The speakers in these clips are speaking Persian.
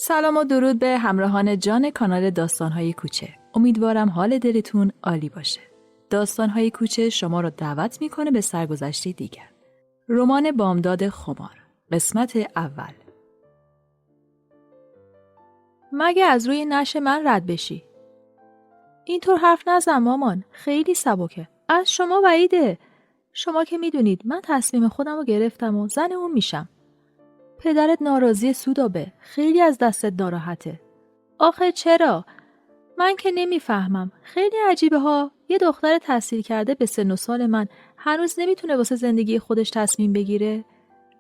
سلام و درود به همراهان جان کانال داستان‌های کوچه. امیدوارم حال دلتون عالی باشه. داستان‌های کوچه شما رو دعوت میکنه به سرگذشتی دیگر. رمان بامداد خمار، قسمت اول. مگه از روی نش من رد بشی؟ اینطور حرف نزن مامان، خیلی سبکه. از شما بعیده. شما که میدونید من تصمیم خودم رو گرفتم و زن اون میشم. پدرت ناراضی سودابه، خیلی از دستت ناراحته. آخه چرا؟ من که نمیفهمم. خیلی عجیبه ها. یه دختر تحصیل کرده به سن و سال من هنوز نمیتونه واسه زندگی خودش تصمیم بگیره؟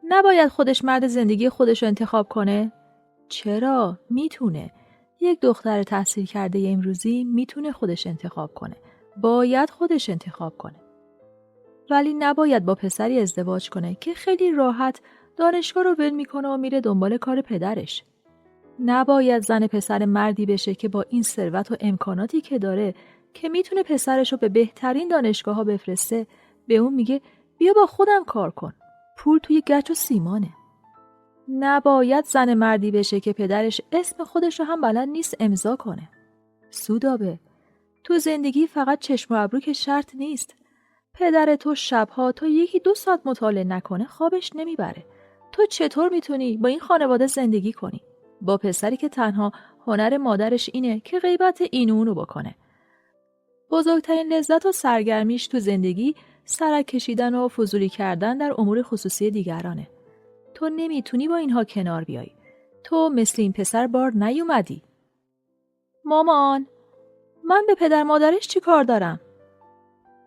نباید خودش مرد زندگی خودش رو انتخاب کنه؟ چرا؟ میتونه. یک دختر تحصیل کرده امروزی میتونه خودش انتخاب کنه. باید خودش انتخاب کنه. ولی نباید با پسری ازدواج کنه که خیلی راحت دانشگاه رو ول میکنه و میره دنبال کار پدرش. نباید زن پسر مردی بشه که با این ثروت و امکاناتی که داره که میتونه پسرش رو به بهترین دانشگاه ها بفرسته به اون میگه بیا با خودم کار کن. پول توی گچ و سیمانه. نباید زن مردی بشه که پدرش اسم خودش رو هم بلد نیست امضا کنه. سودابه، تو زندگی فقط چشم و ابرو که شرط نیست. پدر تو شبها تا 1-2 ساعت مطالعه نکنه خوابش نمیبره. تو چطور میتونی با این خانواده زندگی کنی؟ با پسری که تنها هنر مادرش اینه که غیبت این و اونو بکنه. بزرگترین لذت و سرگرمیش تو زندگی سرک کشیدن و فضولی کردن در امور خصوصی دیگرانه. تو نمیتونی با اینها کنار بیای. تو مثل این پسر بار نیومدی. مامان، من به پدر مادرش چی کار دارم؟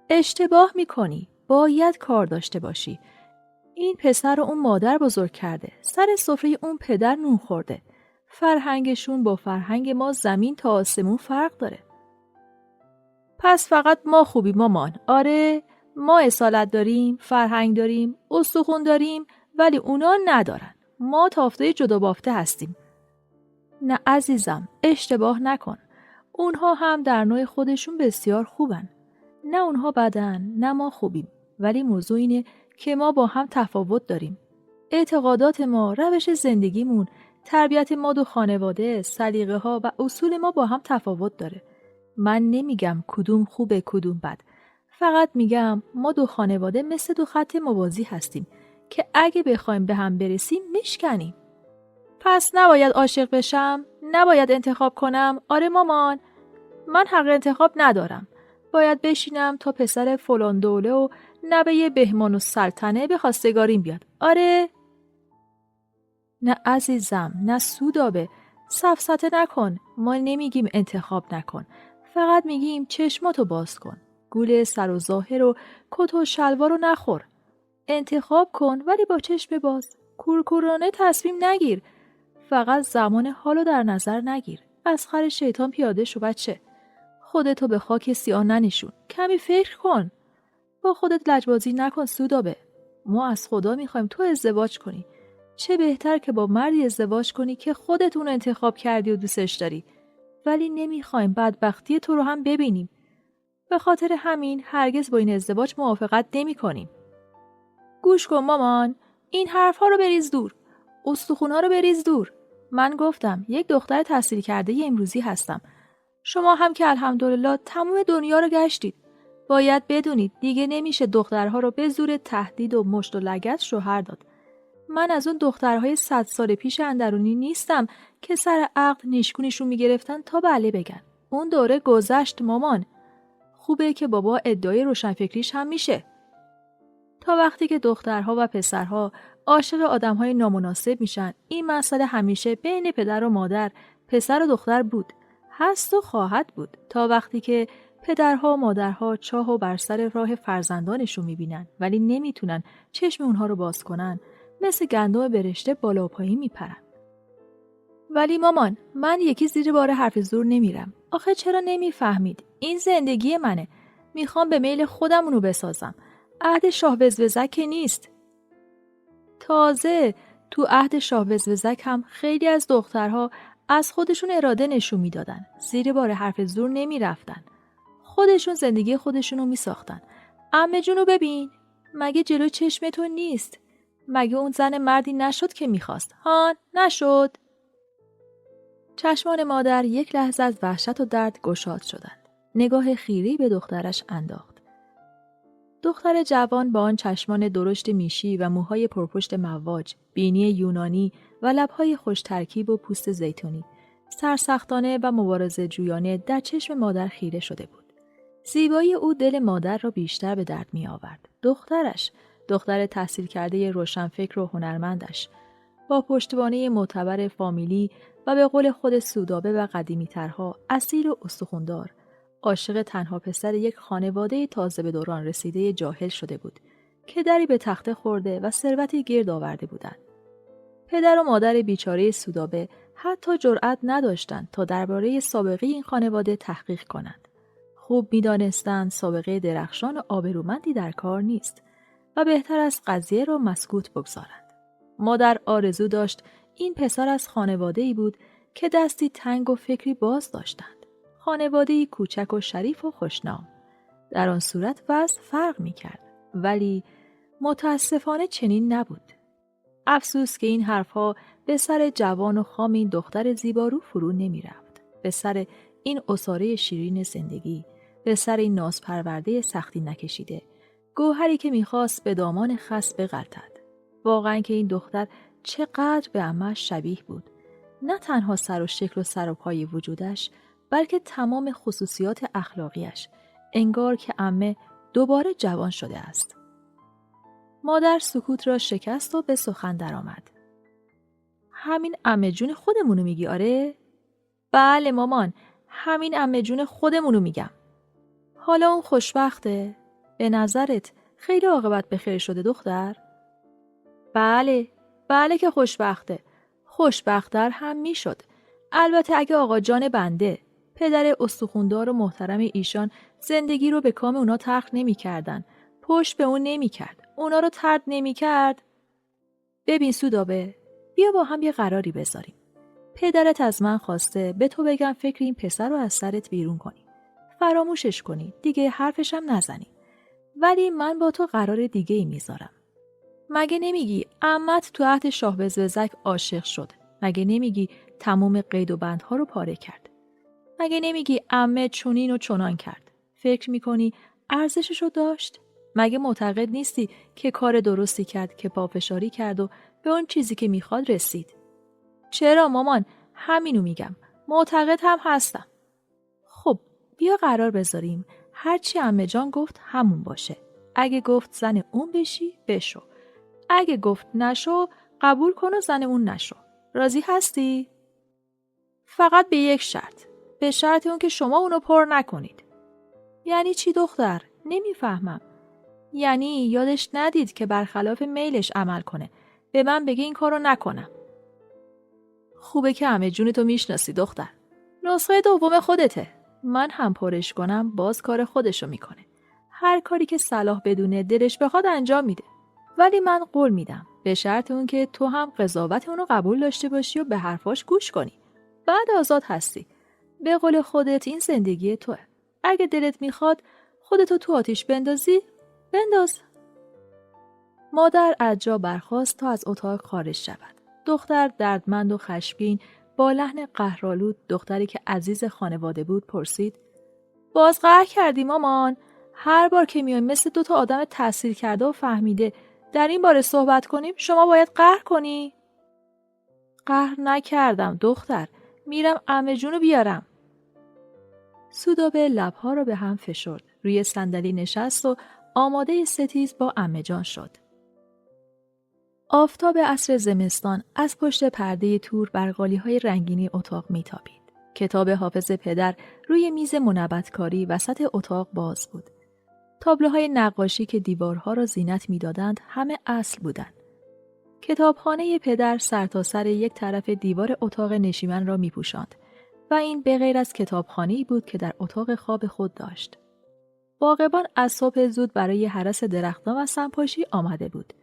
اشتباه میکنی. باید کار داشته باشی. این پسر رو اون مادر بزرگ کرده. سر سفره اون پدر نون خورده. فرهنگشون با فرهنگ ما زمین تا آسمون فرق داره. پس فقط ما خوبی مامان. آره، ما اصالت داریم، فرهنگ داریم، استخون داریم، ولی اونا ندارن. ما تافته جدا بافته هستیم. نه عزیزم، اشتباه نکن. اونها هم در نوع خودشون بسیار خوبن. نه اونها بدن، نه ما خوبیم. ولی موضوع اینه که ما با هم تفاوت داریم. اعتقادات ما، روش زندگیمون، تربیت ما دو خانواده، سلیقه ها و اصول ما با هم تفاوت داره. من نمیگم کدوم خوبه کدوم بد. فقط میگم ما دو خانواده مثل دو خط موازی هستیم که اگه بخوایم به هم برسیم میشکنیم. پس نباید عاشق بشم؟ نباید انتخاب کنم؟ آره مامان، من حق انتخاب ندارم. باید بشینم تا پسر فلان دوله و نبه بهمان و سلطنه به خواستگاریم بیاد. آره؟ نه عزیزم، نه سودابه. سفسطه نکن. ما نمیگیم انتخاب نکن. فقط میگیم چشماتو باز کن. گول سر و ظاهر و کت و شلوار رو نخور. انتخاب کن ولی با چشم باز. کورکورانه تصمیم نگیر. فقط زمان حالو در نظر نگیر. از خر شیطان پیاده شو بچه. خودتو به خاک سیاه ننشون. کمی فکر کن. با خودت لجبازی نکن سودابه. ما از خدا میخوایم تو ازدواج کنی. چه بهتر که با مردی ازدواج کنی که خودت اون انتخاب کردی و دوستش داری. ولی نمیخوایم بدبختی تو رو هم ببینیم. به خاطر همین هرگز با این ازدواج موافقت نمی کنیم. گوش کن مامان، این حرفها رو بریز دور. استخونها رو بریز دور. من گفتم یک دختر تحصیل کرده امروزی هستم. شما هم که الحمدلله تمام دنیا رو گشتید. باید بدونید دیگه نمیشه دخترها رو به زور تهدید و مشت و لگد شوهر داد. من از اون دخترهای 100 سال پیش اندرونی نیستم که سر عقد نیشگونیشون میگرفتن تا بله بگن. اون دوره گذشت مامان. خوبه که بابا ادعای روشنفکریش هم میشه. تا وقتی که دخترها و پسرها عاشق آدمهای نامناسب میشن، این مسئله همیشه بین پدر و مادر، پسر و دختر بود. هست و خواهد بود تا وقتی که پدرها و مادرها چاهو بر سر راه فرزندانشون میبینن ولی نمیتونن چشم اونها رو باز کنن. مثل گندم برشته بالا و پایین میپرن. ولی مامان، من یکی زیر بار حرف زور نمیرم. آخه چرا نمیفهمید؟ این زندگی منه. میخوام به میل خودم اونو بسازم. عهد شاه وزوزک که نیست. تازه تو عهد شاه وزوزک هم خیلی از دخترها از خودشون اراده نشون میدادن. زیر بار حرف زور نمیرفتن. خودشون زندگی خودشونو میساختن. عمه جونو ببین. مگه جلو چشمتون نیست؟ مگه اون زن مردی نشد که میخواست؟ هان نشد؟ چشمان مادر یک لحظه از وحشت و درد گشاد شدند. نگاه خیری به دخترش انداخت. دختر جوان با آن چشمان درشت میشی و موهای پرپشت مواج، بینی یونانی و لبهای خوش ترکیب و پوست زیتونی، سرسختانه و مبارزه جویانه در چشم مادر خیره شده بود. زیبایی او دل مادر را بیشتر به درد می آورد. دخترش، دختر تحصیل کرده روشنفکر و هنرمندش، با پشتوانه معتبر فامیلی و به قول خود سودابه و قدیمی ترها، اصیل و استخوندار، عاشق تنها پسر یک خانواده تازه به دوران رسیده جاهل شده بود که دری به تخته خورده و ثروتی گرد آورده بودند. پدر و مادر بیچاره سودابه حتی جرأت نداشتند تا درباره سابقه این خانواده تحقیق کنند. خوب می‌دانستند سابقه درخشان و آبرومندی در کار نیست و بهتر از قضیه را مسکوت بگذارند. مادر آرزو داشت این پسر از خانواده‌ای بود که دستی تنگ و فکری باز داشتند. خانواده‌ای کوچک و شریف و خوشنام. در آن صورت وضع فرق می‌کرد، ولی متاسفانه چنین نبود. افسوس که این حرفها به سر جوان و خام این دختر زیبارو فرو نمی‌رفت. به سر این عصاره شیرین زندگی، به سر این ناز پرورده سختی نکشیده، گوهری که می‌خواست به دامان خس بغلطد. واقعاً که این دختر چقدر به عمه‌اش شبیه بود. نه تنها سر و شکل و سر و پای وجودش، بلکه تمام خصوصیات اخلاقیش. انگار که عمه دوباره جوان شده است. مادر سکوت را شکست و به سخن درآمد. همین عمه جون خودمونو میگی آره؟ بله مامان، همین عمه جون خودمونو میگم. حالا اون خوشبخته؟ به نظرت خیلی عاقبت به خیر شده دختر؟ بله که خوشبخته. خوشبخت‌تر هم میشد. البته اگه آقا جان بنده، پدر استخوندار و محترم ایشان زندگی رو به کام اونا تلخ نمی‌کردن. پشت به اون نمی‌کرد. اونا رو طرد نمی‌کرد. ببین سودابه، بیا با هم یه قراری بذاریم. پدرت از من خواسته به تو بگم فکر این پسر رو از سرت بیرون کنی. فراموشش کنی. دیگه حرفش هم نزنی. ولی من با تو قرار دیگه ای میذارم. مگه نمیگی عمت تو عهد شاه بزبزک عاشق شد؟ مگه نمیگی تمام قید و بندها رو پاره کرد؟ مگه نمیگی عمه چونین و چنان کرد؟ فکر میکنی ارزششو داشت؟ مگه معتقد نیستی که کار درستی کرد که پافشاری کرد و به اون چیزی که میخواد رسید؟ چرا مامان؟ همینو میگم. معتقد هم هستم. خب بیا قرار بذاریم هرچی عمه جان گفت همون باشه. اگه گفت زن اون بشی بشو. اگه گفت نشو قبول کن و زن اون نشو. راضی هستی؟ فقط به یک شرط. به شرط اون که شما اونو پر نکنید. یعنی چی دختر؟ نمیفهمم. یعنی یادش ندید که برخلاف میلش عمل کنه. به من بگه این کارو نکنم. خوبه که همه جونتو میشناسی دختر. نسخه دوم خودته. من هم پرش کنم باز کار خودشو میکنه. هر کاری که صلاح بدونه دلش بخواد انجام میده. ولی من قول میدم به شرط اون که تو هم قضاوت اونو قبول داشته باشی و به حرفاش گوش کنی. بعد آزاد هستی. به قول خودت این زندگی توه. اگه دلت میخواد خودتو تو آتیش بندازی، بنداز. مادر از جا برخاست تا از اتاق خارج شود. دختر دردمند و خشمگین با لحن قهرآلود، دختری که عزیز خانواده بود، پرسید: باز قهر کردی مامان؟ هر بار که میایم مثل دو تا آدم تحصیل کرده و فهمیده در این باره صحبت کنیم شما باید قهر کنی؟ قهر نکردم دختر. میرم عمه جونو بیارم. سودابه لبها را به هم فشرد. روی صندلی نشست و آماده ستیز با عمه جان شد. آفتاب عصر زمستان از پشت پرده تور بر قالی‌های رنگینی اتاق میتابید. کتاب حافظ پدر روی میز منبت‌کاری وسط اتاق باز بود. تابلوهای نقاشی که دیوارها را زینت میدادند همه اصل بودند. کتابخانه پدر سرتاسر یک طرف دیوار اتاق نشیمن را میپوشاند و این به غیر از کتابخانه‌ای بود که در اتاق خواب خود داشت. باغبان از صبح زود برای هرس درختان و سمپاشی آمده بود.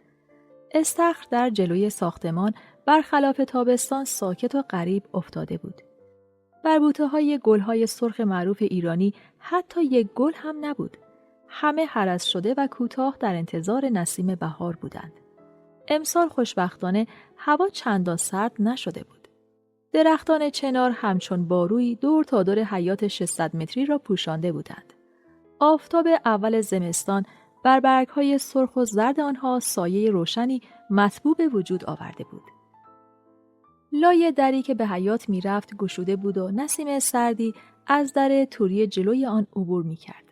استخر در جلوی ساختمان برخلاف تابستان ساکت و غریب افتاده بود. بر بوته‌های گل‌های سرخ معروف ایرانی حتی یک گل هم نبود. همه هرس شده و کوتاه در انتظار نسیم بهار بودند. امسال خوشبختانه هوا چندان سرد نشده بود. درختان چنار همچون بارویی دور تا دور حیاط 600 متری را پوشانده بودند. آفتاب اول زمستان بر برگ‌های سرخ و زرد آنها سایه روشنی مطبوع به وجود آورده بود. لای دری که به حیاط می‌رفت گشوده بود و نسیم سردی از در توری جلوی آن عبور می‌کرد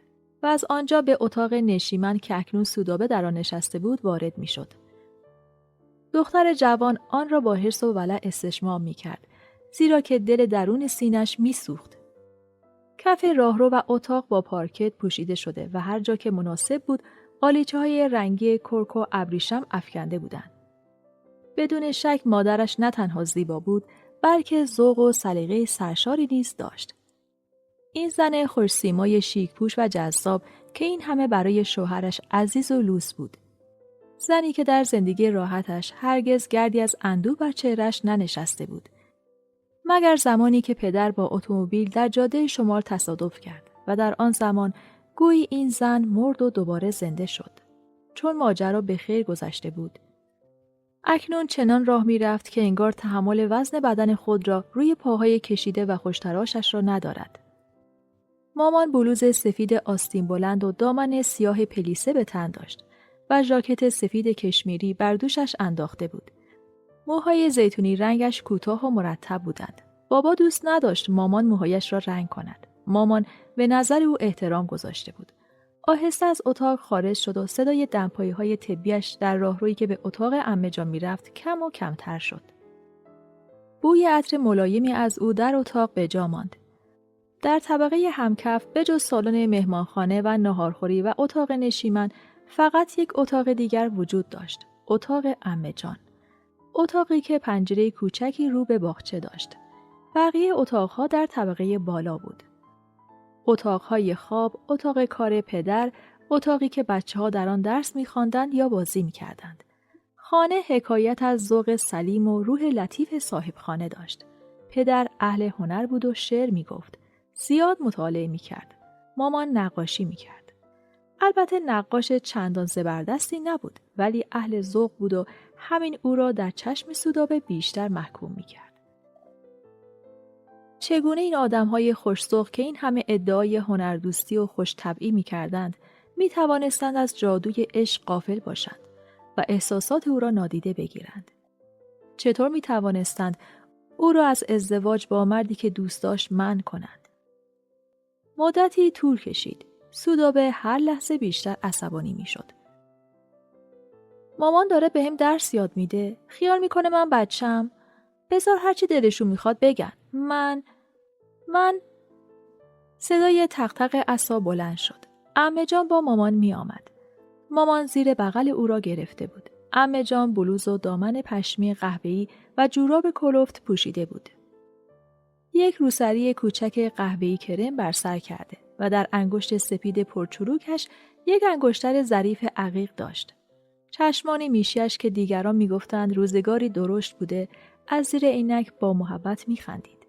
و از آنجا به اتاق نشیمن که اکنون سودابه در آن نشسته بود وارد می‌شد. دختر جوان آن را با حرص و ولع استشمام می‌کرد، زیرا که دل درون سینه‌اش می‌سوخت. کف راهرو و اتاق با پارکت پوشیده شده و هر جا که مناسب بود قالیچه‌های رنگی کرک و ابریشم افکنده بودند. بدون شک مادرش نه تنها زیبا بود، بلکه ذوق و سلیقه سرشاری نیز داشت. این زن خوش‌سیمای شیک‌پوش و جذاب که این همه برای شوهرش عزیز و لوس بود. زنی که در زندگی راحتش هرگز گردی از اندوه بر چهره‌اش ننشسته بود. مگر زمانی که پدر با اتومبیل در جاده شمال تصادف کرد و در آن زمان گویی این زن مرد و دوباره زنده شد. چون ماجرا به خیر گذشته بود. اکنون چنان راه می رفت که انگار تحمل وزن بدن خود را روی پاهای کشیده و خوشتراشش را ندارد. مامان بلوز سفید آستین بلند و دامن سیاه پلیسه به تن داشت و ژاکت سفید کشمیری بر دوشش انداخته بود. موهای زیتونی رنگش کوتاه و مرتب بودند. بابا دوست نداشت مامان موهایش را رنگ کند. مامان به نظر او احترام گذاشته بود. آهسته از اتاق خارج شد و صدای دمپایی‌های طبیش در راهرویی که به اتاق عمه جان می‌رفت کم و کمتر شد. بوی عطر ملایمی از او در اتاق به جا ماند. در طبقه همکف بجز سالن مهمانخانه و ناهارخوری و اتاق نشیمن فقط یک اتاق دیگر وجود داشت. اتاق عمه جان. اتاقی که پنجره کوچکی رو به باغچه داشت. بقیه اتاقها در طبقه بالا بود. اتاقهای خواب، اتاق کار پدر، اتاقی که بچه‌ها در آن درس می‌خواندند یا بازی می‌کردند. خانه حکایت از ذوق سلیم و روح لطیف صاحب خانه داشت. پدر اهل هنر بود و شعر می‌گفت. زیاد مطالعه می‌کرد. مامان نقاشی می‌کرد. البته نقاش چندان زبردستی نبود، ولی اهل ذوق بود و همین او را در چشم سودابه بیشتر محکوم می‌کرد. چگونه این آدم‌های خوش‌ذوق که این همه ادعای هنردوستی و خوش‌طبعی می‌کردند، می‌توانستند از جادوی عشق غافل باشند و احساسات او را نادیده بگیرند؟ چطور می‌توانستند او را از ازدواج با مردی که دوست داشت منع کنند؟ مدتی طول کشید. سودابه هر لحظه بیشتر عصبانی می‌شد. مامان داره بهم درس یاد میده. خیال می‌کنه من بچه‌م. بذار هرچی دلشون می‌خواد بگن. من صدای تق تق عصا بلند شد. عمه جان با مامان می آمد. مامان زیر بغل او را گرفته بود. عمه جان بلوز و دامن پشمی قهوه‌ای و جوراب کلفت پوشیده بود. یک روسری کوچک قهوه‌ای کرم بر سر کرده و در انگشت سپید پرچروکش یک انگشتر ظریف عقیق داشت. چشمان میشیش که دیگران میگفتند روزگاری درشت بوده، از زیر عینک با محبت میخندید.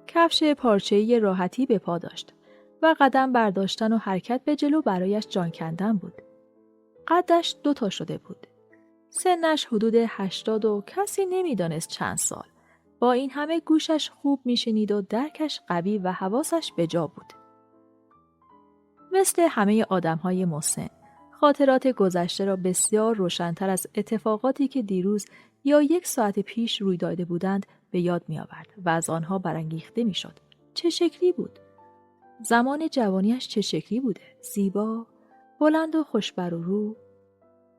کفش پارچه‌ای راحتی به پا داشت و قدم برداشتن و حرکت به جلو برایش جان کندن بود. قدش 2 تا شده بود. سنش حدود 80 و کسی نمیدانست چند سال. با این همه گوشش خوب میشنید و درکش قوی و حواسش به جا بود. مثل همه آدم‌های مسن، خاطرات گذشته را بسیار روشن‌تر از اتفاقاتی که دیروز یا 1 ساعت پیش روی داده بودند به یاد می‌آورد و از آنها برانگیخته می‌شد. چه شکلی بود؟ زمان جوانیش چه شکلی بوده؟ زیبا، بلند و خوشبر و رو.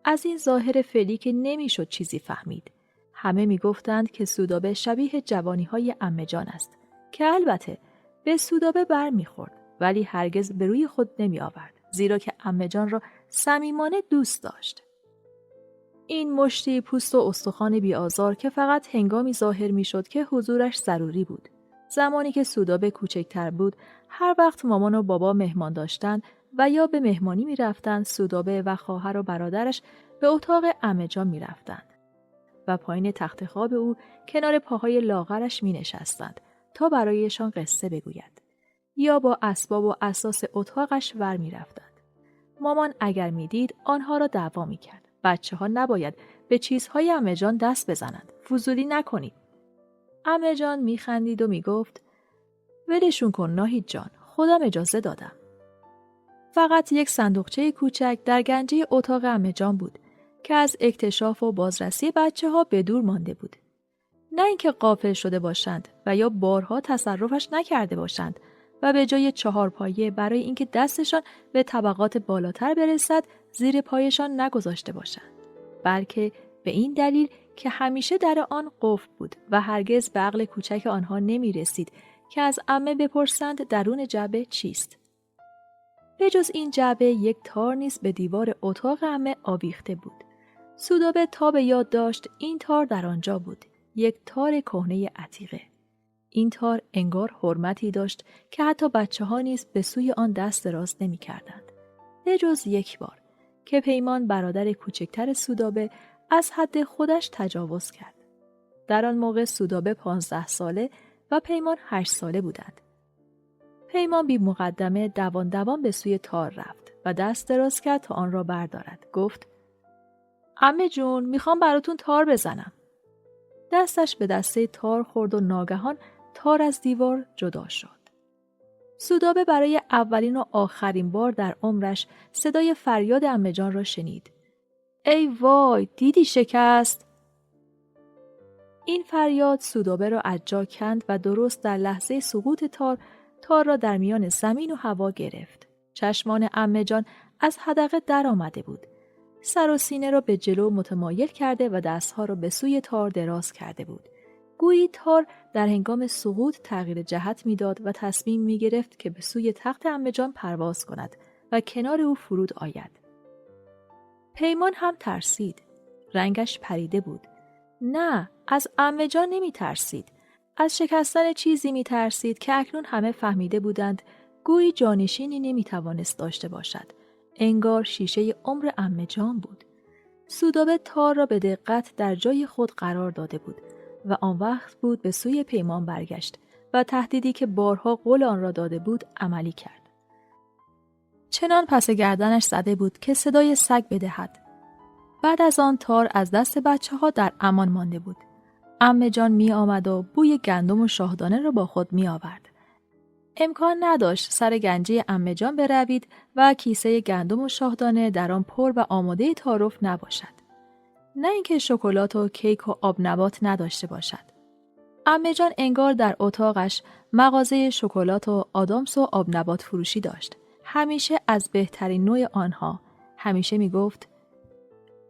از این ظاهر فعلی که نمی‌شد چیزی فهمید. همه می‌گفتند که سودابه شبیه جوانی‌های عمه جان است، که البته به سودابه بر می‌خورد، ولی هرگز به روی خود نمی‌آورد، زیرا که عمه جان را صمیمانه دوست داشت. این مشتی پوست و استخوان بی‌آزار که فقط هنگامی ظاهر می‌شد که حضورش ضروری بود. زمانی که سودابه کوچکتر بود، هر وقت مامان و بابا مهمان داشتن و یا به مهمانی می‌رفتند، سودابه و خواهر و برادرش به اتاق عمه جان می‌رفتند و پایین تخت خواب او کنار پاهای لاغرش می‌نشستند تا برایشان قصه بگوید یا با اسباب و اساس اتاقش ور می‌رفتند. مامان اگر می‌دید آنها را دعوا می‌کرد. بچه‌ها نباید به چیزهای عمه جان دست بزنند. فضولی نکنید. عمه جان میخندید و میگفت ولشون کن ناهید جان، خودم اجازه دادم. فقط یک صندوقچه کوچک در گنجه اتاق عمه جان بود که از اکتشاف و بازرسی بچه‌ها به دور مانده بود. نه اینکه غافل شده باشند و یا بارها تصرفش نکرده باشند و به جای 4 پایه برای اینکه دستشان به طبقات بالاتر برسد زیر پایشان نگذاشته باشند، بلکه به این دلیل که همیشه در آن قفل بود و هرگز به عقل کوچک آنها نمی رسید که از عمه بپرسند درون جعبه چیست. به جز این جعبه یک تار نیز به دیوار اتاق عمه آویخته بود. سودابه تا به یاد داشت این تار در آنجا بود، یک تار کهنه عتیقه. این تار انگار حرمتی داشت که حتی بچه‌ها نیز به سوی آن دست دراز نمی‌کردند. به جز یک بار که پیمان برادر کوچکتر سودابه از حد خودش تجاوز کرد. در آن موقع سودابه 15 ساله و پیمان 8 ساله بودند. پیمان بی مقدمه دوان به سوی تار رفت و دست دراز کرد تا آن را بردارد. گفت عمه جون میخوام براتون تار بزنم. دستش به دسته تار خورد و ناگهان تار از دیوار جدا شد. سودابه برای اولین و آخرین بار در عمرش صدای فریاد عمه جان را شنید. ای وای، دیدی شکست؟ این فریاد سودابه را از جا کند و درست در لحظه سقوط تار را در میان زمین و هوا گرفت. چشمان عمه جان از حدقه در آمده بود. سر و سینه را به جلو متمایل کرده و دستها را به سوی تار دراز کرده بود. گویی تار در هنگام سقوط تغییر جهت میداد و تصمیم می گرفت که به سوی تخت عمه جان پرواز کند و کنار او فرود آید. پیمان هم ترسید. رنگش پریده بود. نه، از عمه جان نمی ترسید. از شکستن چیزی می ترسید که اکنون همه فهمیده بودند گویی جانشینی نمی توانست داشته باشد. انگار شیشه عمر عمه جان بود. سودابه تار را به دقت در جای خود قرار داده بود و آن وقت بود به سوی پیمان برگشت و تهدیدی که بارها قول آن را داده بود عملی کرد. چنان پس گردنش زده بود که صدای سگ بدهد. بعد از آن تار از دست بچه‌ها در امان مانده بود. عمه جان می آمد و بوی گندم و شاهدانه را با خود می آورد. امکان نداشت سر گنجه عمه جان بروید و کیسه گندم و شاهدانه در آن پر و آماده تعارف نباشد. نه اینکه شکلات و کیک و آب نبات نداشته باشد. عمه جان انگار در اتاقش مغازه شکلات و آدامس و آب نبات فروشی داشت. همیشه از بهترین نوع آنها. همیشه می گفت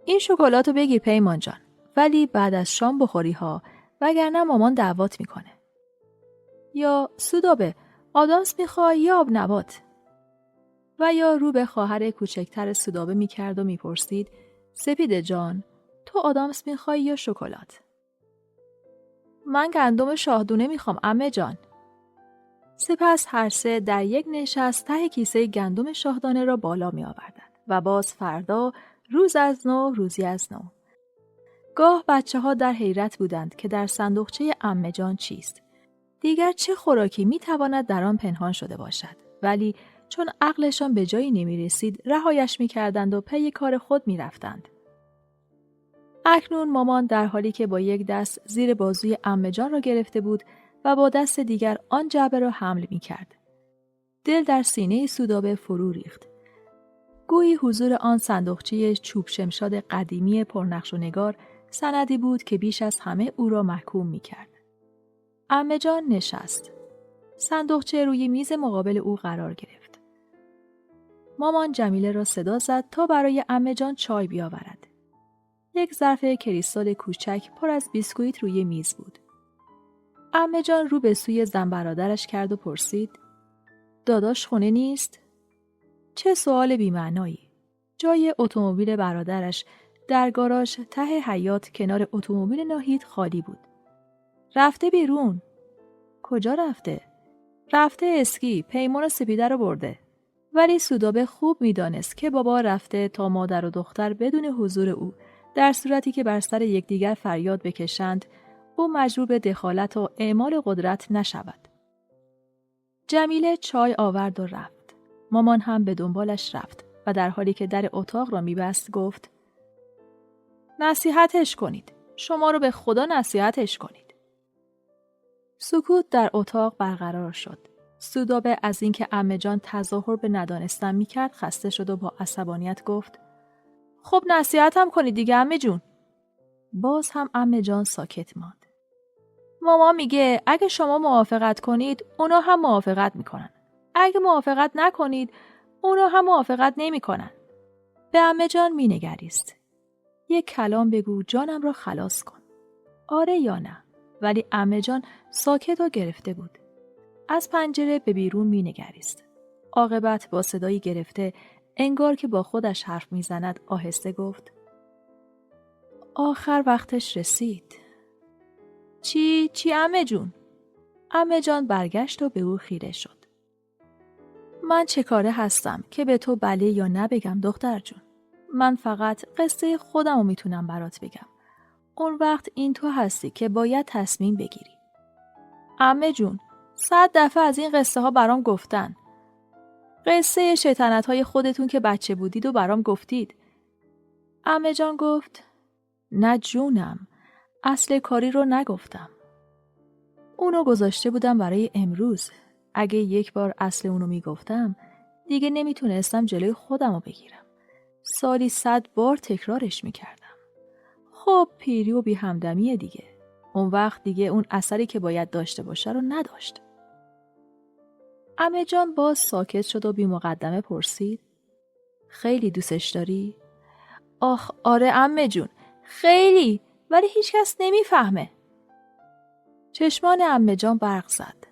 این شکلاتو بگیر پیمان جان، ولی بعد از شام بخوری ها، وگرنه مامان دعوت میکنه. یا سودابه، آدامس میخوای یا آب نبات؟ و یا رو به خواهر کوچکتر سودابه میکرد و میپرسید سپیده جان، تو آدامس میخوای یا شکلات؟ من گندم شاهدونه میخوام عمه جان. سپس هر سه در یک نشست ته کیسه گندم شاهدانه را بالا می آوردند و باز فردا روز از نو روزی از نو. گاه بچه‌ها در حیرت بودند که در صندوقچه عمه جان چیست. دیگر چه خوراکی می تواند در آن پنهان شده باشد، ولی چون عقلشان به جایی نمی رسید رهایش می کردند و پی کار خود می رفتند. اکنون مامان در حالی که با یک دست زیر بازوی عمه جان را گرفته بود و با دست دیگر آن جعبه را حمل می کرد. دل در سینه سودابه فرو ریخت. گویی حضور آن صندوقچه چوب شمشاد قدیمی پرنقش و نگار سندی بود که بیش از همه او را محکوم می کرد. عمه جان نشست. صندوقچه روی میز مقابل او قرار گرفت. مامان جمیله را صدا زد تا برای عمه جان چای بیاورد. یک ظرف کریستال کوچک پر از بیسکویت روی میز بود. عمه جان رو به سوی زن برادرش کرد و پرسید داداش خونه نیست؟ چه سوال بی‌معنایی. جای اتومبیل برادرش در گاراژ ته حیاط کنار اتومبیل ناهید خالی بود. رفته بیرون. کجا رفته؟ رفته اسکی، پیمان و سپیده رو برده. ولی سودابه خوب می‌دانست که بابا رفته تا مادر و دختر بدون حضور او در صورتی که بر سر یکدیگر فریاد بکشند او مجبور به دخالت و اعمال قدرت نشود. جمیله چای آورد و رفت. مامان هم به دنبالش رفت و در حالی که در اتاق را می‌بست گفت نصیحتش کنید. شما رو به خدا نصیحتش کنید. سکوت در اتاق برقرار شد. سودابه از اینکه عمه جان تظاهر به ندانستن میکرد خسته شد و با عصبانیت گفت خب نصیحتم کنید دیگه عمه جون. باز هم عمه جان ساکت ماند. ماما میگه اگه شما موافقت کنید اونا هم موافقت میکنن. اگه موافقت نکنید اونا هم موافقت نمیکنن. به عمه جان مینگریست. یک کلام بگو جانم را خلاص کن. آره یا نه؟ ولی عمه جان ساکت و گرفته بود. از پنجره به بیرون مینگریست. عاقبت با صدایی گرفته انگار که با خودش حرف میزند آهسته گفت آخر وقتش رسید. چی عمه جون؟ عمه جان برگشت و به او خیره شد. من چه کاره هستم که به تو بله یا نه بگم دختر جون؟ من فقط قصه خودم رو میتونم برات بگم. اون وقت این تو هستی که باید تصمیم بگیری. عمه جون 100 دفعه از این قصه ها برام گفتن. قصه شیطنت های خودتون که بچه بودید و برام گفتید. عمه جان گفت نه جونم، اصل کاری رو نگفتم. اونو گذاشته بودم برای امروز. اگه یک بار اصل اونو میگفتم دیگه نمیتونستم جلوی خودم رو بگیرم. سالی 100 بار تکرارش میکردم. خب پیری و بی همدمیه دیگه. اون وقت دیگه اون اثری که باید داشته باشه رو نداشت. عمه جان باز ساکت شد و بی مقدمه پرسید خیلی دوستش داری؟ آخ آره عمه جون خیلی، ولی هیچ کس نمیفهمه. چشمان عمه جان برق زد.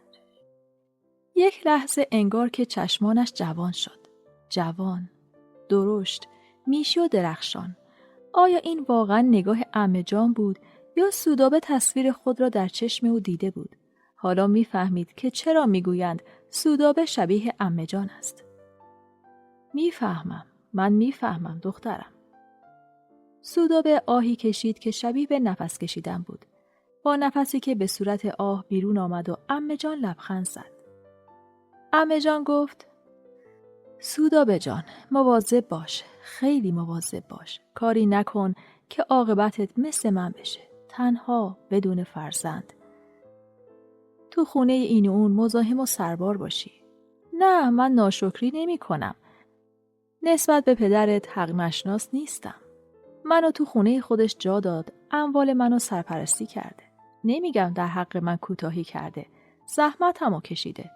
یک لحظه انگار که چشمانش جوان شد. جوان، درشت، میشی و درخشان. آیا این واقعا نگاه عمه جان بود یا سودابه تصویر خود را در چشم او دیده بود؟ حالا میفهمید که چرا میگویند سودابه شبیه عمه جان است. من میفهمم دخترم. سودابه آهی کشید که شبیه به نفس کشیدن بود. با نفسی که به صورت آه بیرون آمد و عمه جان لبخند زد. عمه جان گفت سودابه جان مواظب باش، خیلی مواظب باش. کاری نکن که عاقبتت مثل من بشه. تنها بدون فرزند. تو خونه این و اون مزاحم و سربار باشی. نه من ناشکری نمی کنم. نسبت به پدرت حق نشناس نیستم. منو تو خونه خودش جا داد، اموال منو سرپرستی کرده. نمیگم در حق من کوتاهی کرده. زحمتمو کشیده.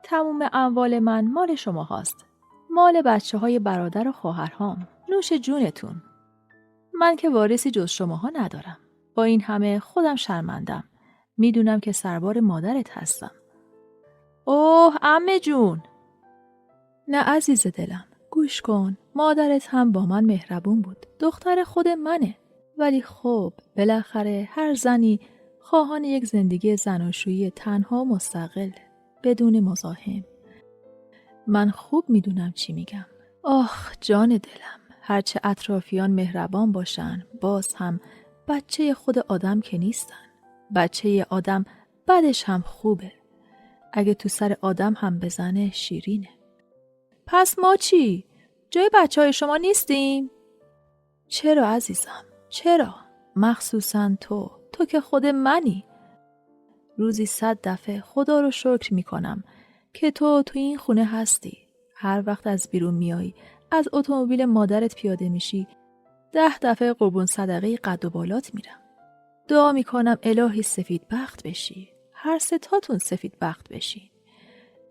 تموم اموال من مال شما هاست. مال بچه‌های برادر و خواهرهام. نوش جونتون. من که وارثی جز شماها ندارم. با این همه خودم شرمندم. میدونم که سربار مادرت هستم. اوه عمه جون. نه عزیز دلم. گوش کن. مادرت هم با من مهربون بود. دختر خود منه. ولی خب بالاخره هر زنی خواهان یک زندگی زناشویی تنها مستقل بدون مزاحم. من خوب میدونم چی میگم. آخ جان دلم. هرچه اطرافیان مهربان باشن باز هم بچه خود آدم که نیستن. بچه آدم بعدش هم خوبه. اگه تو سر آدم هم بزنه شیرینه. پس ما چی؟ جای بچه‌های شما نیستیم؟ چرا عزیزم؟ چرا؟ مخصوصاً تو که خود منی. روزی 100 دفعه خدا رو شکر میکنم که تو این خونه هستی. هر وقت از بیرون میایی، از اتومبیل مادرت پیاده میشی، 10 دفعه قربون صدقه قد و بالات میرم. دعا میکنم الهی سفید بخت بشی. هر ستاتون سفید بخت بشین.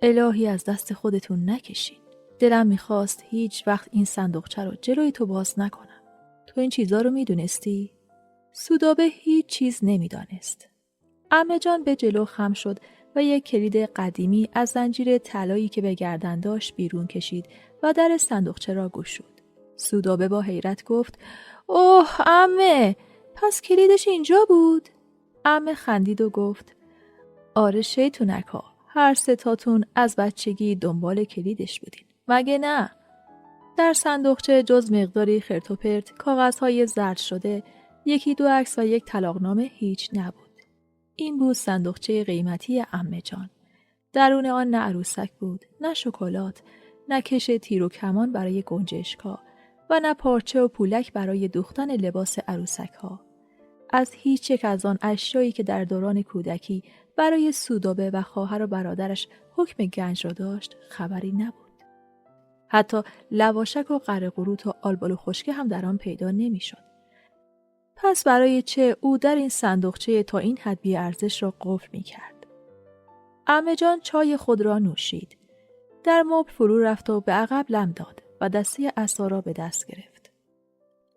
الهی از دست خودتون نکشین. دلم میخواست هیچ وقت این صندوقچه رو جلوی تو باز نکنم. تو این چیزا رو میدونستی؟ سودابه هیچ چیز نمیدانست. عمه جان به جلو خم شد و یک کلید قدیمی از زنجیر طلایی که به گردن داشت بیرون کشید و در صندوقچه را گشود. سودابه با حیرت گفت اوه عمه، پس کلیدش اینجا بود؟ عمه خندید و گفت آره شیطونکا، هر ستاتون از بچگی دنبال کلیدش بودین. مگه نه؟ در صندوقچه جز مقداری خرت و پرت، کاغذهای زرد شده، 1-2 عکس و یک طلاقنامه هیچ نبود. این بود صندوقچه قیمتی عمه جان. درون آن نه عروسک بود، نه شکلات، نه کش تیر و کمان برای گنجشکا و نه پارچه و پولک برای دوختن لباس عروسک ها. از هیچ یک از آن اشیایی که در دوران کودکی برای سودابه و خواهر و برادرش حکم گنج را داشت خبری نبود. حتی لواشک و قرقروت و آلبالو خشکه هم در آن پیدا نمی‌شد. پس برای چه او در این صندوقچه تا این حد بی ارزش را قفل می‌کرد؟ عمه جان چای خود را نوشید. در مبل فرو رفت و به عقب لم داد و دسته عصا را به دست گرفت.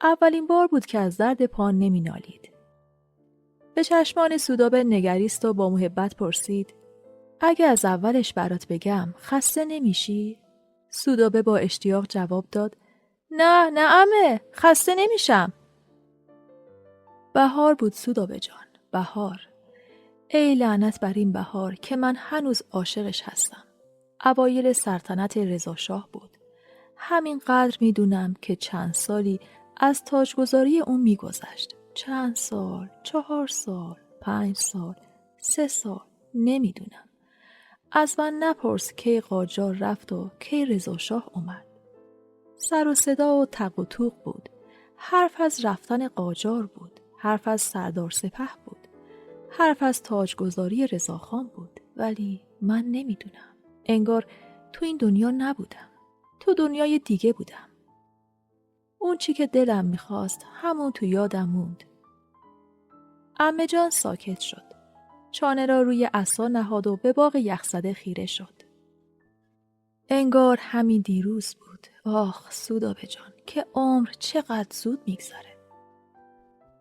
اولین بار بود که از درد پا نمی‌نالید. به چشمان سودابه نگریست و با محبت پرسید: اگه از اولش برات بگم خسته نمیشی؟ سودابه با اشتیاق جواب داد: نه عمه، خسته نمیشم. بهار بود سودابه جان، بهار. ای لعنت بر این بهار که من هنوز عاشقش هستم. اوایل سلطنت رضا شاه بود. همین قدر میدونم که چند سالی از تاجگذاری اون میگذشت. چند سال، 4 سال، 5 سال، 3 سال، نمیدونم. از من نپرس کی قاجار رفت و کی رضا شاه اومد. سر و صدا و تق و توق بود. حرف از رفتن قاجار بود. حرف از سردار سپه بود. حرف از تاجگذاری رضاخان بود. ولی من نمیدونم. انگار تو این دنیا نبودم. تو دنیای دیگه بودم. اون چی که دلم میخواست همون تو یادم موند. عمه جان ساکت شد. چانه را روی عصا نهاد و به باغ یخزده خیره شد. انگار همین دیروز بود. آخ سودابه جان که عمر چقدر زود میگذره.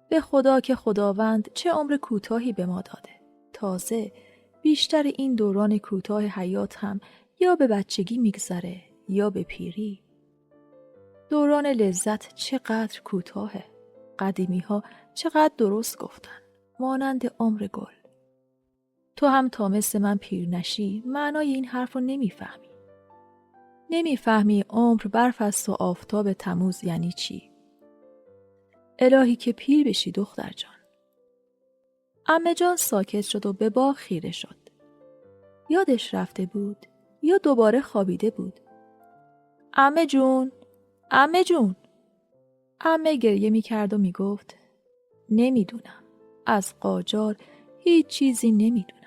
به خدا که خداوند چه عمر کوتاهی به ما داده. تازه بیشتر این دوران کوتاه حیات هم یا به بچگی میگذره یا به پیری. دوران لذت چقدر کوتاهه. قدیمی ها چقدر درست گفتن. مانند عمر گل. تو هم تا مثل من پیر نشی معنای این حرف رو نمیفهمی. نمیفهمی عمر برف است و آفتاب تموز یعنی چی. الهی که پیر بشی دختر جان. عمه جان ساکت شد و به باغ خیره شد. یادش رفته بود یا دوباره خوابیده بود. عمه جون، عمه جون. عمه گریه میکرد و میگفت: نمیدونم. از قاجار هیچ چیزی نمیدونم.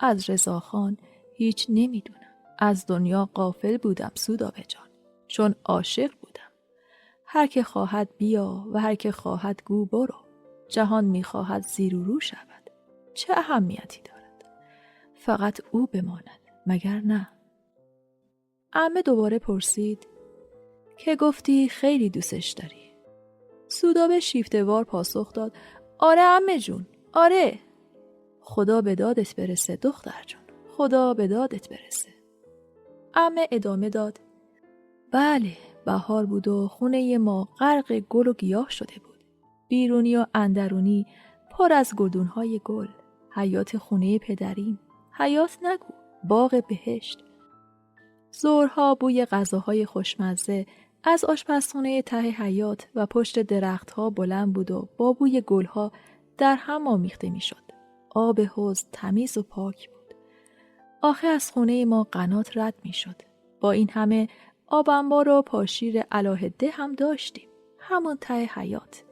از رضاخان هیچ نمیدونم. از دنیا غافل بودم سودابه جان. چون عاشق بودم. هر که خواهد بیا و هر که خواهد گو برو. جهان میخواهد زیر و رو شود. چه اهمیتی دارد؟ فقط او بماند. مگر نه؟ عمه دوباره پرسید: که گفتی خیلی دوستش داری؟ سودابه شیفته‌وار پاسخ داد: آره عمه جون، آره. خدا به دادت برسه دختر جون. خدا به دادت برسه. عمه ادامه داد: بله، بهار بود و خونه ما غرق گل و گیاه شده بود. بیرونی و اندرونی پر از گلدون‌های گل. حیات خونه پدریم. حیات نگو، باغ بهشت. ظهرها بوی غذاهای خوشمزه از آشپزخانه ته حیات و پشت درختها بلند بود و با بوی گلها در هم آمیخته میشد. آب حوض تمیز و پاک بود. آخه از خونه ما قنات رد میشد. با این همه آب انبار و پاشیر علاهده هم داشتیم. همون ته حیات.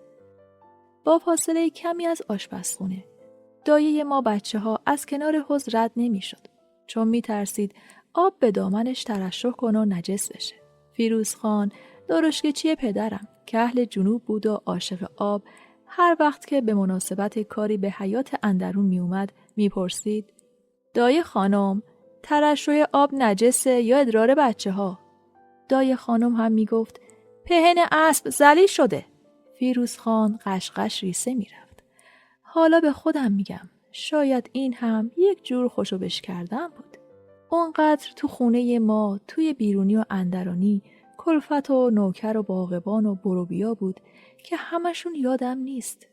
با فاصله کمی از آشپزخونه. دایه ما بچه ها از کنار حوض رد نمی شد. چون می ترسید آب به دامنش ترشح کنه و نجس بشه. فیروز خان، درشکچی پدرم، که اهل جنوب بود و عاشق آب، هر وقت که به مناسبت کاری به حیات اندرون می اومد می پرسید: دایه خانم، ترشح آب نجسه یا ادرار بچه ها؟ دایه خانم هم می گفت: پهن اسب ذلیل شده. فیروز خان قشقش ریسه می رفت. حالا به خودم میگم شاید این هم یک جور خوشوبش کردن بود. اونقدر تو خونه ما توی بیرونی و اندرانی کلفت و نوکر و باغبان و بروبیا بود که همشون یادم نیست.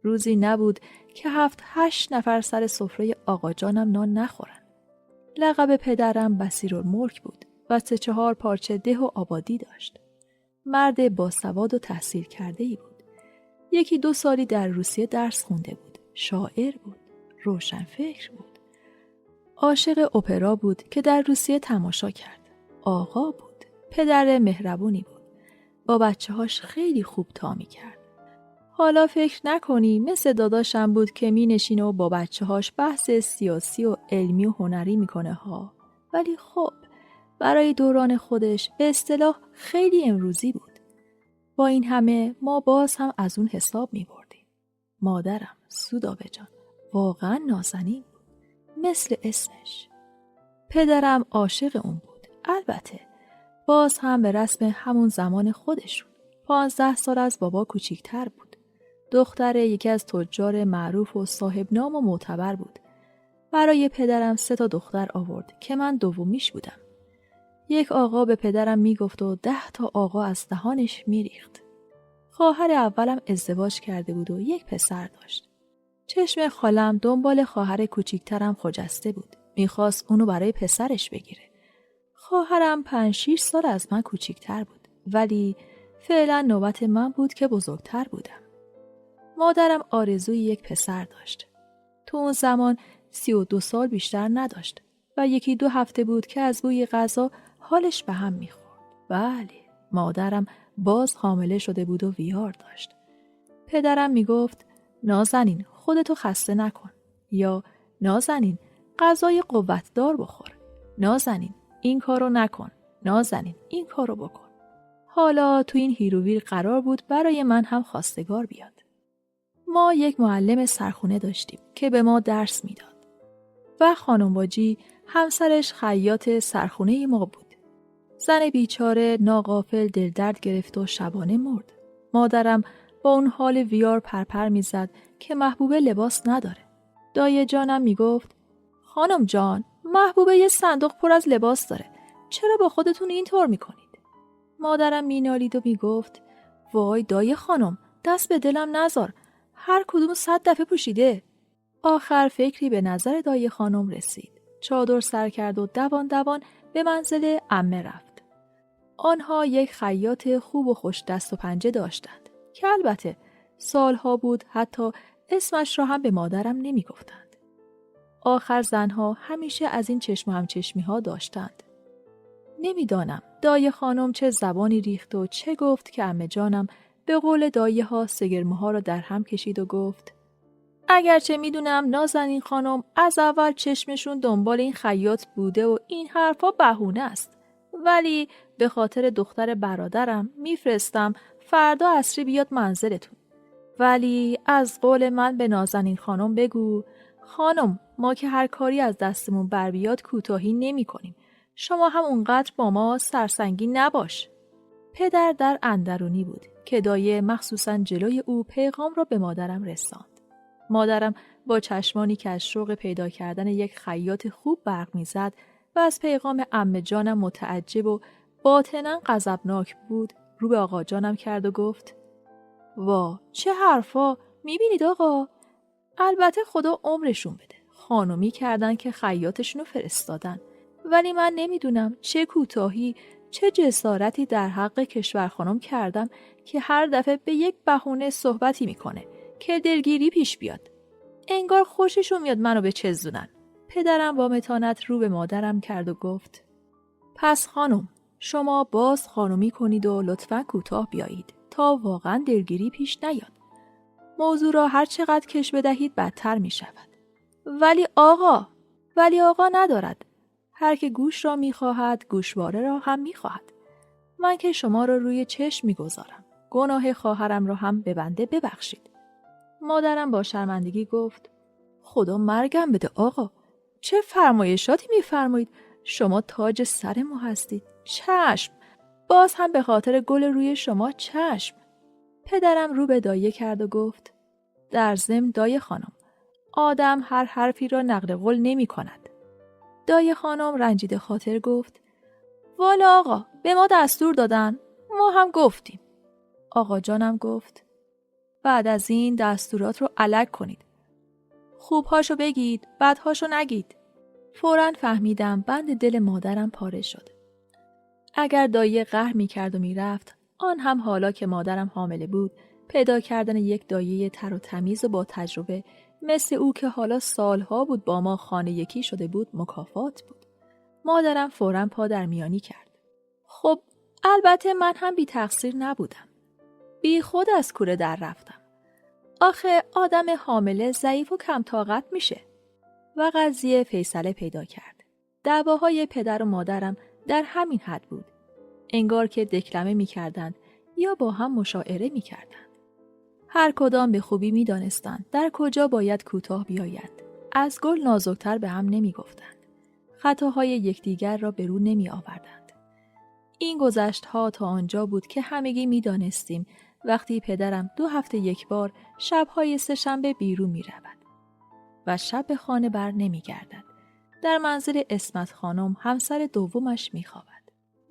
روزی نبود که 7-8 نفر سر سفره آقا جانم نان نخورن. لقب پدرم بصیرالملک بود و 3-4 پارچه ده و آبادی داشت. مرد باسواد و تحصیل کرده‌ای بود. 1-2 سالی در روسیه درس خونده بود. شاعر بود. روشنفکر بود. عاشق اپرا بود که در روسیه تماشا کرد. آقا بود. پدر مهربونی بود. با بچه‌هاش خیلی خوب تا می‌کرد. حالا فکر نکنی مثل داداشم بود که می نشینه و با بچه هاش بحث سیاسی و علمی و هنری میکنه ها. ولی خب برای دوران خودش به اصطلاح خیلی امروزی بود. با این همه ما باز هم از اون حساب می بردیم. مادرم سودابه جان واقعا نازنین بود. مثل اسمش. پدرم عاشق اون بود. البته باز هم به رسم همون زمان خودشون. 15 سال از بابا کوچیکتر بود. دختر یکی از تجار معروف و صاحب نام و معتبر بود. برای پدرم 3 دختر آورد که من دومیش بودم. یک آقا به پدرم میگفت و 10 آقا از دهانش میریخت. خواهر اولم ازدواج کرده بود و یک پسر داشت. چشم خالم دنبال خواهر کوچیکترم خجسته بود. میخواست اونو برای پسرش بگیره. خواهرم 5-6 سال از من کوچیکتر بود. ولی فعلا نوبت من بود که بزرگتر بودم. مادرم آرزوی یک پسر داشت. تو اون زمان 32 سال بیشتر نداشت و 1-2 هفته بود که از بوی غذا حالش به هم میخورد. بله، مادرم باز حامله شده بود و ویار داشت. پدرم میگفت نازنین خودتو خسته نکن، یا نازنین غذای قوتدار بخور، نازنین این کارو نکن، نازنین این کارو بکن. حالا تو این هیروویر قرار بود برای من هم خواستگار بیاد. ما یک معلم سرخونه داشتیم که به ما درس میداد و خانم باجی همسرش خیاط سرخونه ما بود. زن بیچاره ناغافل دلدرد گرفت و شبانه مرد. مادرم با اون حال ویار پرپر میزد که محبوبه لباس نداره. دایه جانم میگفت خانم جان، محبوبه یه صندوق پر از لباس داره. چرا با خودتون اینطور میکنید؟ مادرم مینالید و میگفت وای دایه خانم، دست به دلم نذار. هر کدوم 100 دفعه پوشیده. آخر فکری به نظر دایه خانم رسید. چادر سر کرد و دوان دوان به منزل عمه رفت. آنها یک خیاط خوب و خوش دست و پنجه داشتند که البته سالها بود حتی اسمش را هم به مادرم نمی گفتند. آخر زنها همیشه از این چشم و همچشمی ها داشتند. نمیدانم دایه خانم چه زبانی ریخت و چه گفت که عمه جانم به قول دایه ها سگرمه ها را در هم کشید و گفت اگرچه میدونم نازنین خانم از اول چشمشون دنبال این خیاط بوده و این حرفا بهونه است، ولی به خاطر دختر برادرم میفرستم فردا عصری بیاد منزلتون. ولی از قول من به نازنین خانم بگو خانم ما که هر کاری از دستمون بر بیاد کوتاهی نمی کنیم. شما هم اونقدر با ما سرسنگین نباش. پدر در اندرونی بود که دایه مخصوصاً جلوی او پیغام را به مادرم رساند. مادرم با چشمانی که از شوق پیدا کردن یک خیاط خوب برق می‌زد و از پیغام عمه جانم متعجب و باطناً غضبناک بود رو به آقا جانم کرد و گفت وا چه حرفا، میبینید آقا؟ البته خدا عمرشون بده، خانومی کردن که خیاطشونو فرستادن، ولی من نمیدونم چه کوتاهی چه جسارتی در حق کشور خانم کردم که هر دفعه به یک بهونه صحبتی میکنه که دلگیری پیش بیاد. انگار خوششون میاد منو بچزونن. پدرم با متانت رو به مادرم کرد و گفت پس خانم شما باز خانومی کنید و لطفاً کوتاه بیایید تا واقعاً دلگیری پیش نیاد. موضوع را هر چقدر کش بدهید بدتر می شود. ولی آقا ندارد. هر که گوش را می خواهد گوشواره را هم می خواهد. من که شما را روی چشم می گذارم. گناه خواهرم را هم به بنده ببخشید. مادرم با شرمندگی گفت خدا مرگم بده آقا. چه فرمایشاتی می فرمایید؟ شما تاج سر ما هستید. چشم. باز هم به خاطر گل روی شما چشم. پدرم رو به دایه کرد و گفت در ضمن دایه خانم آدم هر حرفی را نقل قول نمی کند. دایه خانم رنجیده خاطر گفت والا آقا به ما دستور دادن ما هم گفتیم. آقا جانم گفت بعد از این دستورات رو الگ کنید. خوبهاشو بگید بدهاشو نگید. فوراً فهمیدم بند دل مادرم پاره شد. اگر دایه قهر می کرد و می رفت آن هم حالا که مادرم حامله بود پیدا کردن یک دایه تر و تمیز و با تجربه مثل او که حالا سالها بود با ما خانه یکی شده بود مکافات بود. مادرم فوراً پا در میانی کرد. خب البته من هم بی تقصیر نبودم. بی خود از کوره در رفتم. آخه آدم حامله ضعیف و کم طاقت میشه. و قضیه فیصله پیدا کرد. دعواهای پدر و مادرم در همین حد بود. انگار که دکلمه میکردند یا با هم مشاعره میکردند. هر کدام به خوبی میدانستند در کجا باید کوتاه بیاید. از گل نازکتر به هم نمیگفتند. خطاهای یکدیگر را به رو نمی آوردند. این گذشت‌ها تا آنجا بود که همگی میدانستیم وقتی پدرم 2 هفته یک بار شب‌های سه‌شنبه بیرون می‌رود و شب به خانه بر نمی‌گردد. در منزل اسمت خانم همسر دومش می‌خوابد.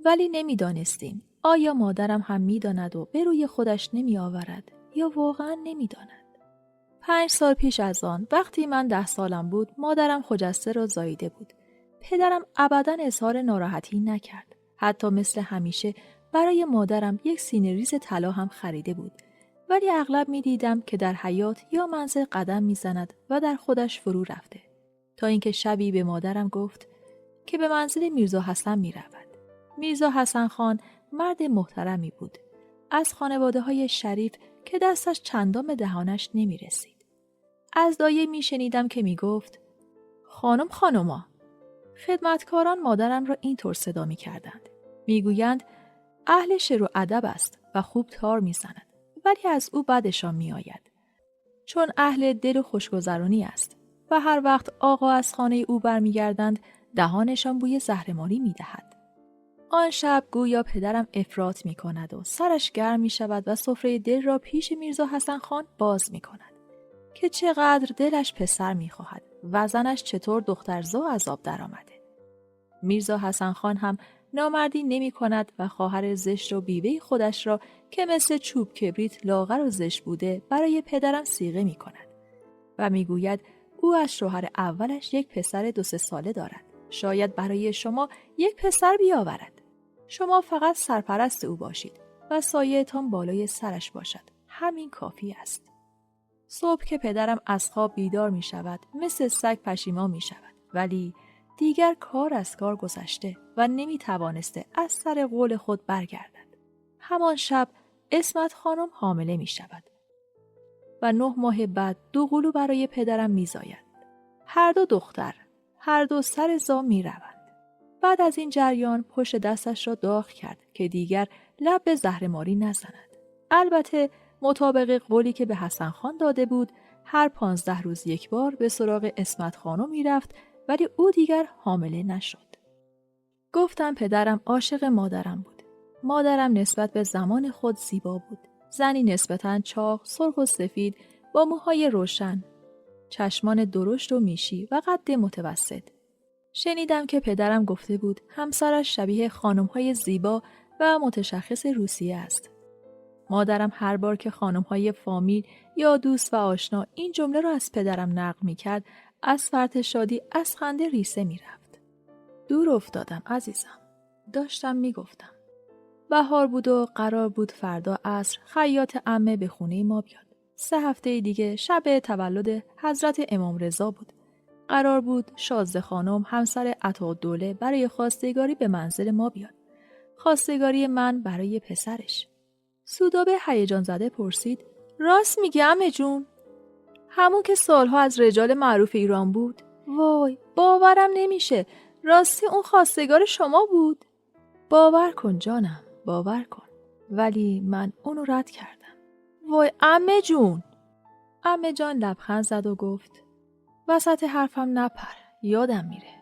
ولی نمی‌دانستیم آیا مادرم هم می‌داند و به روی خودش نمی‌آورد یا واقعاً نمی‌داند. 5 سال پیش از آن وقتی من 10 سالم بود مادرم خجسته را زاییده بود. پدرم ابداً اظهار ناراحتی نکرد. حتی مثل همیشه برای مادرم یک سینه ریز طلا هم خریده بود. ولی اغلب می دیدم که در حیاط یا منزل قدم می زند و در خودش فرو رفته. تا اینکه شبی به مادرم گفت که به منزل میرزا حسن می رود. میرزا حسن خان مرد محترمی بود. از خانواده های شریف که دستش چندان به دهانش نمی رسید. از دایه می شنیدم که می گفت خانوما. خدمتکاران مادرم را اینطور صدا می کردند. می گویند اهل شعر و ادب است و خوب تار می زند. ولی از او بدشان می آید. چون اهل دل و خوشگذرانی است و هر وقت آقا از خانه او برمی گردند دهانشان بوی زهرماری می دهد. آن شب گویا پدرم افراط می کند و سرش گرم می شود و سفره دل را پیش میرزا حسن خان باز می کند که چقدر دلش پسر می خواهد و زنش چطور دخترزا از آب در آمده. میرزا حسن خان هم نامردی نمی کند و خواهر زشت و بیوه خودش را که مثل چوب کبریت لاغر و زشت بوده برای پدرم صیغه می کند و می گوید او از شوهر اولش یک پسر 2-3 ساله دارد. شاید برای شما یک پسر بیاورد. شما فقط سرپرست او باشید و سایه‌تان بالای سرش باشد. همین کافی است. صبح که پدرم از خواب بیدار می شود مثل سگ پشیمان می شود ولی دیگر کار از کار گذشته و نمی توانسته از سر قول خود برگردد. همان شب اسمت خانم حامله می شود و 9 ماه بعد 2 قلو برای پدرم می زاید. هر 2 دختر، هر 2 سر زا می روند. بعد از این جریان پشت دستش را داغ کرد که دیگر لب به زهرماری نزند. البته مطابق قولی که به حسن خان داده بود هر 15 روز یک بار به سراغ اسمت خانم می رفت ولی او دیگر حامله نشد. گفتم پدرم عاشق مادرم بود. مادرم نسبت به زمان خود زیبا بود. زنی نسبتاً چاق، سرخ و سفید با موهای روشن، چشمان درشت و میشی و قد متوسط. شنیدم که پدرم گفته بود همسرش شبیه خانم‌های زیبا و متشخص روسیه است. مادرم هر بار که خانم‌های فامیل یا دوست و آشنا این جمله را از پدرم نقل می‌کرد از فرط شادی از خنده ریسه می‌رفت. دور افتادم عزیزم. داشتم می‌گفتم. بهار بود و قرار بود فردا عصر خیاط عمه به خونه ما بیاد. 3 هفته دیگه شب تولد حضرت امام رضا بود. قرار بود شازده خانم همسر عطاالدوله برای خواستگاری به منزل ما بیاد. خواستگاری من برای پسرش. سودابه هیجان زده پرسید راست میگی عمه جون؟ همون که سالها از رجال معروف ایران بود؟ وای باورم نمیشه. راستی اون خواستگار شما بود؟ باور کن جانم باور کن. ولی من اونو رد کردم. وای عمه جون. عمه جان لبخند زد و گفت وسط حرفم نپر یادم میره.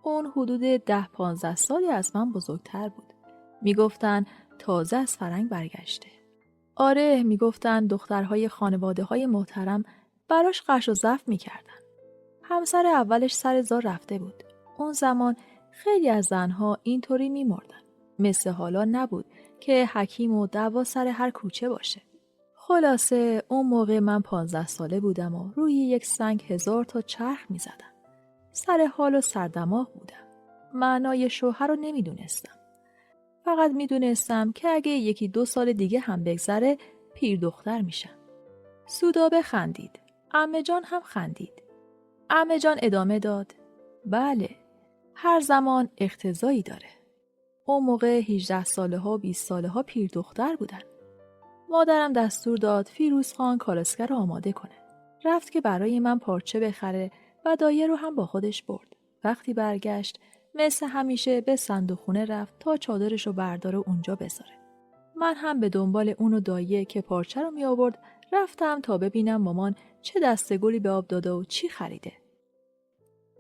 اون حدود 10-15 سالی از من بزرگتر بود. میگفتن تازه از فرنگ برگشته. آره میگفتن دخترهای خانواده های محترم براش قش و زف میکردن. همسر اولش سر زار رفته بود. اون زمان خیلی از زنها اینطوری میمردن. مثل حالا نبود که حکیم و دعوا سر هر کوچه باشه. خلاصه اون موقع من 15 ساله بودم و روی یک سنگ 1000 تا چرخ می زدم. سر حال و سردماغ بودم. معنای شوهر رو نمی دونستم. فقط می دونستم که اگه 1-2 سال دیگه هم بگذره پیر دختر میشم. سودابه خندید. عمه جان هم خندید. عمه جان ادامه داد. بله، هر زمان اقتضایی داره. اون موقع 18 ساله ها و 20 ساله ها پیر دختر بودن. مادرم دستور داد فیروز خان کالسکه رو آماده کنه. رفت که برای من پارچه بخره و دایه رو هم با خودش برد. وقتی برگشت مثل همیشه به صندوقخونه رفت تا چادرش رو برداره اونجا بذاره. من هم به دنبال اون و دایه که پارچه رو می آورد رفتم تا ببینم مامان چه دسته‌گلی به آب داده و چی خریده.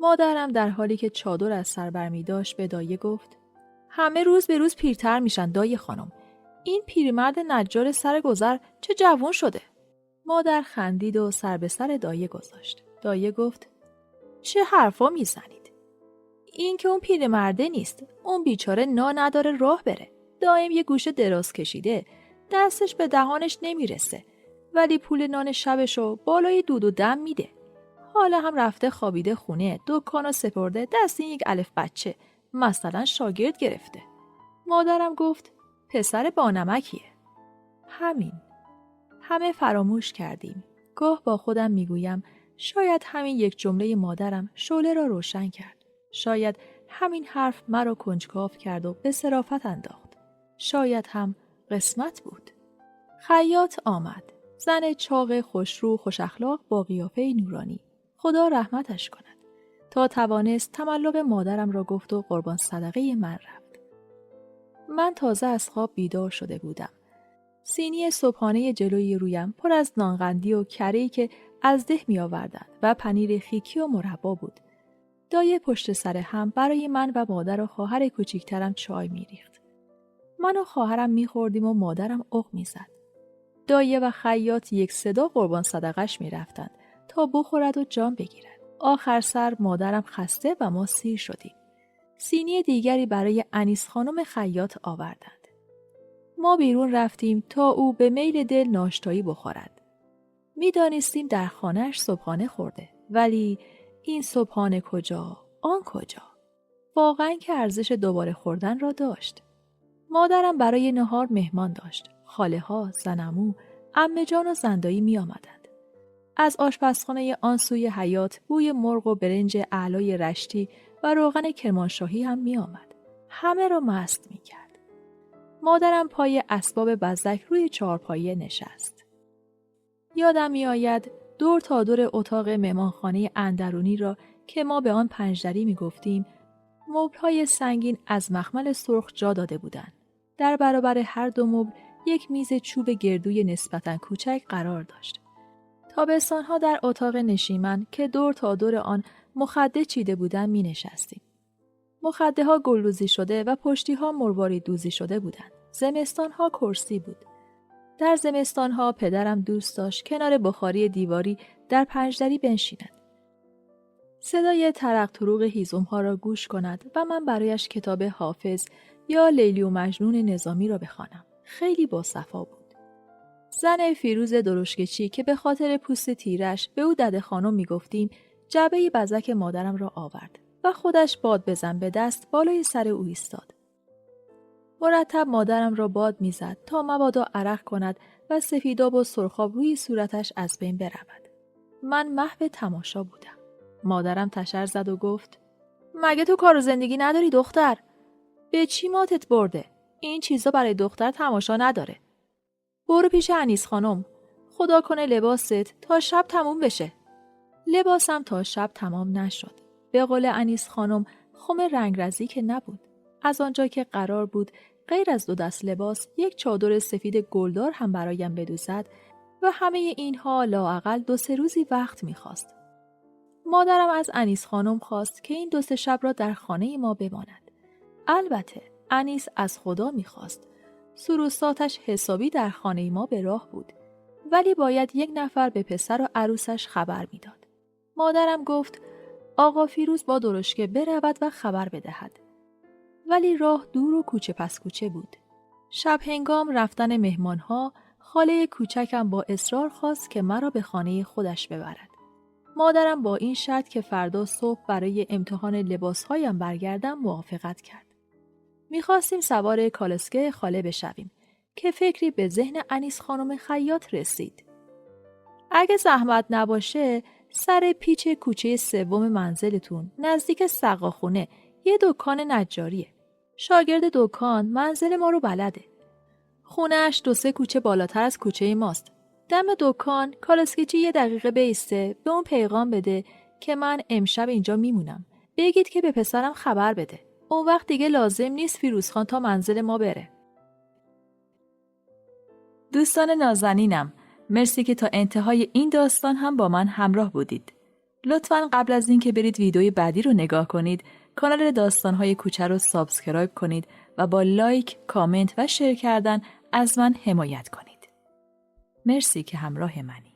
مادرم در حالی که چادر از سر برمی داشت به دایه گفت: همه روز به روز پیرتر میشن دایه خانم. این پیرمرد نجار سر گذر چه جوان شده. مادر خندید و سر به سر دایه گذاشت. دایه گفت: چه حرفا میزنید؟ این که اون پیرمرده نیست. اون بیچاره نداره راه بره. دائم یه گوشه دراز کشیده. دستش به دهانش نمیرسه. ولی پول نان شبشو بالای دود و دم میده. حالا هم رفته خوابیده خونه، دکانو سپرده دست این یک الف بچه، مثلا شاگرد گرفته. مادرم گفت: پسر بانمکیه. همین. همه فراموش کردیم. گاه با خودم میگویم شاید همین یک جمله مادرم شعله را روشن کرد. شاید همین حرف مرا کنجکاو کرد و به صرافت انداخت. شاید هم قسمت بود. خیاط آمد. زن چاق خوشرو خوش اخلاق با قیافه نورانی. خدا رحمتش کند. تا توانست تملق مادرم را گفت و قربان صدقه من رفت. من تازه از خواب بیدار شده بودم. سینی صبحانه جلوی رویم پر از نانقندی و کره‌ای که از ده می آوردند و پنیر خیکی و مربا بود. دایه پشت سر هم برای من و مادر و خواهر کوچیکترم چای می ریخت. من و خواهرم می خوردیم و مادرم عق می زد. دایه و خیاط یک صدا قربان صدقش می رفتند تا بخورد و جان بگیرد. آخر سر مادرم خسته و ما سیر شدیم. سینی دیگری برای انیس خانم خیاط آوردند. ما بیرون رفتیم تا او به میل دل ناشتایی بخورد. می دانستیم در خانه‌اش صبحانه خورده. ولی این صبحانه کجا؟ آن کجا؟ واقعاً که ارزش دوباره خوردن را داشت. مادرم برای نهار مهمان داشت. خاله ها، زنمو، عمه جان و زندایی می آمدند. از آشپزخانه آن سوی حیاط بوی مرغ و برنج اعلای رشتی و روغن کرمانشاهی هم می آمد. همه را مست می کرد. مادرم پای اسباب بزک روی چهارپایه نشست. یادم می آید دور تا دور اتاق مهمانخانه اندرونی را که ما به آن پنجدری می گفتیم، مبل‌های سنگین از مخمل سرخ جا داده بودند. در برابر هر دو مبل یک میز چوب گردوی نسبتاً کوچک قرار داشت. تابستان‌ها در اتاق نشیمن که دور تا دور آن مخده چیده بودند می نشستیم. مخده‌ها گلدوزی شده و پشتی‌ها مروارید دوزی شده بودند. زمستان‌ها کرسی بود. در زمستان‌ها پدرم دوست داشت کنار بخاری دیواری در پنجدری بنشیند. صدای ترق تروق هیزم‌ها را گوش کند و من برایش کتاب حافظ یا لیلی و مجنون نظامی را بخوانم. خیلی باصفا بود. زن فیروز درشکچی که به خاطر پوست تیرش به او دده خانم می‌گفتیم، جعبه بزک مادرم را آورد و خودش باد بزن به دست بالای سر او ایستاد. مرتب مادرم را باد میزد تا مبادا عرق کند و سفیداب و سرخاب روی صورتش از بین برود. من محو تماشا بودم. مادرم تشر زد و گفت: مگه تو کار و زندگی نداری دختر؟ به چی ماتت برده؟ این چیزا برای دختر تماشا نداره. برو پیش انیس خانم. خدا کنه لباست تا شب تموم بشه. لباسم تا شب تمام نشد. به قول انیس خانم خم رنگرزی که نبود. از آنجا که قرار بود غیر از 2 دست لباس یک چادر سفید گلدار هم برایم بدوزد و همه اینها لااقل 2-3 روزی وقت می‌خواست. مادرم از انیس خانم خواست که این 2-3 شب را در خانه ما بماند. البته انیس از خدا می‌خواست. سروساتش حسابی در خانه ما به راه بود. ولی باید 1 نفر به پسر و عروسش خبر میداد. مادرم گفت آقا فیروز با درشکه برود و خبر بدهد. ولی راه دور و کوچه پس کوچه بود. شب هنگام رفتن مهمانها، خاله کوچکم با اصرار خواست که مرا به خانه خودش ببرد. مادرم با این شرط که فردا صبح برای امتحان لباسهایم برگردم موافقت کرد. می‌خواستیم سوار کالسکه خاله بشویم که فکری به ذهن انیس خانم خیاط رسید. اگه زحمت نباشه سر پیچ کوچه 3 منزلتون نزدیک سقاخونه یه دکان نجاریه. شاگرد دکان منزل ما رو بلده. خونه‌اش 2-3 کوچه بالاتر از کوچه ماست. دم دکان کالسکیچی 1 دقیقه بیسته، به اون پیغام بده که من امشب اینجا میمونم. بگید که به پسرم خبر بده. اون وقت دیگه لازم نیست فیروزخان تا منزل ما بره. دوستان نازنینم، مرسی که تا انتهای این داستان هم با من همراه بودید. لطفاً قبل از اینکه برید ویدیوی بعدی رو نگاه کنید، کانال داستان‌های کوچه رو سابسکرایب کنید و با لایک، کامنت و شیر کردن از من حمایت کنید. مرسی که همراه منی.